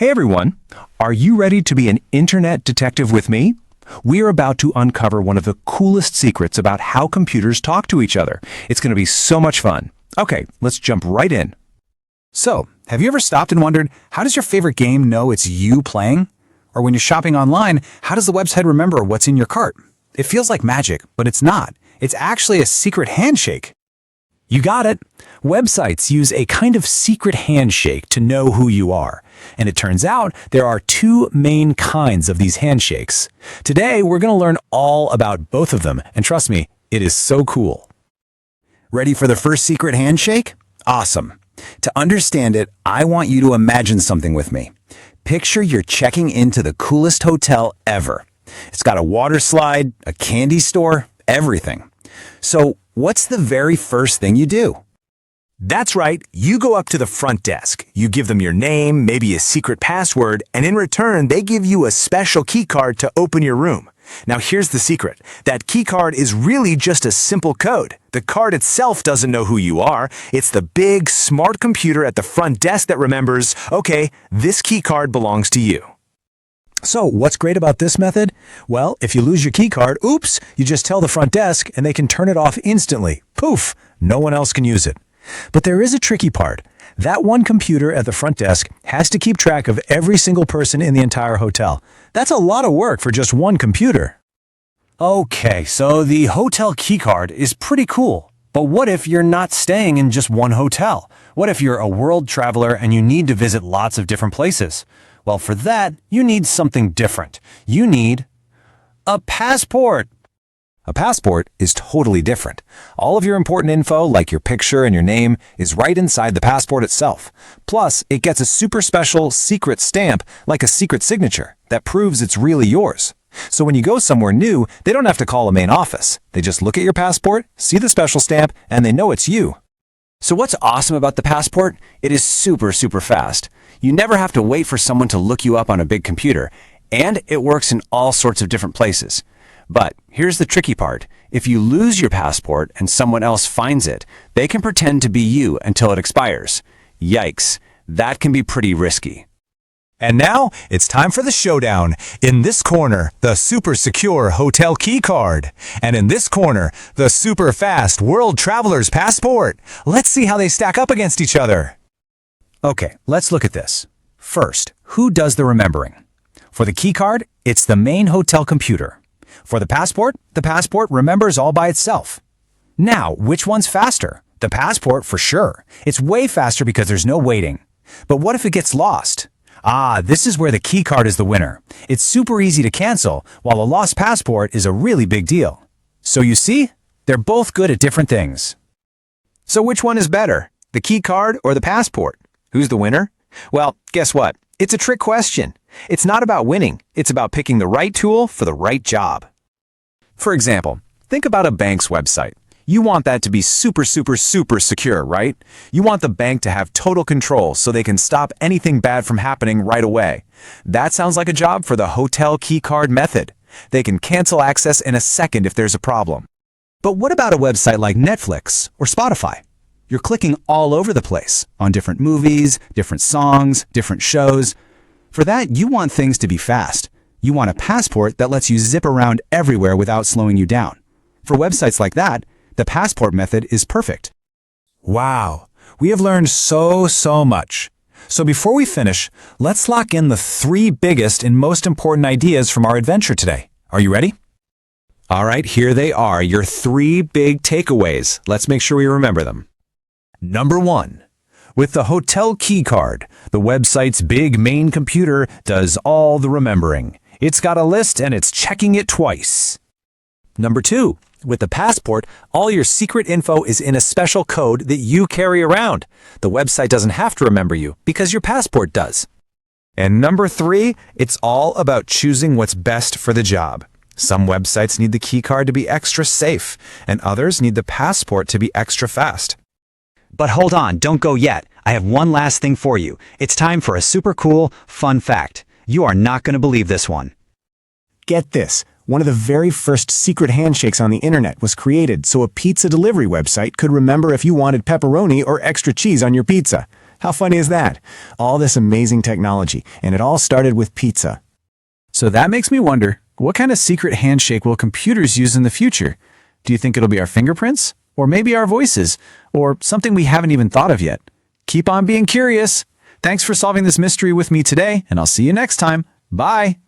Hey everyone, are you ready to be an internet detective with me? We are about to uncover one of the coolest secrets about how computers talk to each other. It's going to be so much fun. Okay, let's jump right in. So, have you ever stopped and wondered, how does your favorite game know it's you playing? Or when you're shopping online, how does the website remember what's in your cart? It feels like magic, but it's not. It's actually a secret handshake. You got it. Websites use a kind of secret handshake to know who you are. And it turns out there are two main kinds of these handshakes. Today, we're going to learn all about both of them, and trust me, it is so cool. Ready for the first secret handshake? Awesome. To understand it, I want you to imagine something with me. Picture you're checking into the coolest hotel ever. It's got a water slide, a candy store, everything. So, what's the very first thing you do? That's right, you go up to the front desk. You give them your name, maybe a secret password, and in return, they give you a special keycard to open your room. Now here's the secret. That keycard is really just a simple code. The card itself doesn't know who you are. It's the big, smart computer at the front desk that remembers, okay, this keycard belongs to you. So, what's great about this method? Well, if you lose your keycard, oops, you just tell the front desk and they can turn it off instantly. Poof! No one else can use it. But there is a tricky part. That one computer at the front desk has to keep track of every single person in the entire hotel. That's a lot of work for just one computer. Okay, so the hotel keycard is pretty cool. But what if you're not staying in just one hotel? What if you're a world traveler and you need to visit lots of different places? Well, for that, you need something different. You need a passport. A passport is totally different. All of your important info, like your picture and your name, is right inside the passport itself. Plus, it gets a super special secret stamp, like a secret signature, that proves it's really yours. So when you go somewhere new, they don't have to call a main office. They just look at your passport, see the special stamp, and they know it's you. So what's awesome about the passport? It is super fast. You never have to wait for someone to look you up on a big computer, and it works in all sorts of different places. But here's the tricky part. If you lose your passport and someone else finds it, they can pretend to be you until it expires. Yikes, that can be pretty risky. And now, it's time for the showdown. In this corner, the super secure hotel keycard. And in this corner, the super fast world traveler's passport. Let's see how they stack up against each other. Okay, let's look at this. First, who does the remembering? For the keycard, it's the main hotel computer. For the passport remembers all by itself. Now, which one's faster? The passport, for sure. It's way faster because there's no waiting. But what if it gets lost? This is where the keycard is the winner. It's super easy to cancel, while a lost passport is a really big deal. So you see, they're both good at different things. So which one is better, the keycard or the passport? Who's the winner? Well, guess what? It's a trick question. It's not about winning. It's about picking the right tool for the right job. For example, think about a bank's website. You want that to be super secure, right? You want the bank to have total control so they can stop anything bad from happening right away. That sounds like a job for the hotel keycard method. They can cancel access in a second if there's a problem. But what about a website like Netflix or Spotify? You're clicking all over the place on different movies, different songs, different shows. For that, you want things to be fast. You want a passport that lets you zip around everywhere without slowing you down. For websites like that, the passport method is perfect. Wow, we have learned so much. So before we finish, let's lock in the 3 biggest and most important ideas from our adventure today. Are you ready? All right, here they are, your 3 big takeaways. Let's make sure we remember them. Number 1. With the hotel keycard, the website's big main computer does all the remembering. It's got a list and it's checking it twice. Number 2. With the passport, all your secret info is in a special code that you carry around. The website doesn't have to remember you because your passport does. And number 3, it's all about choosing what's best for the job. Some websites need the keycard to be extra safe, and others need the passport to be extra fast. But hold on, don't go yet. I have one last thing for you. It's time for a super cool, fun fact. You are not going to believe this one. Get this. One of the very first secret handshakes on the internet was created so a pizza delivery website could remember if you wanted pepperoni or extra cheese on your pizza. How funny is that? All this amazing technology, and it all started with pizza. So that makes me wonder, what kind of secret handshake will computers use in the future? Do you think it'll be our fingerprints? Or maybe our voices? Or something we haven't even thought of yet? Keep on being curious. Thanks for solving this mystery with me today, and I'll see you next time. Bye!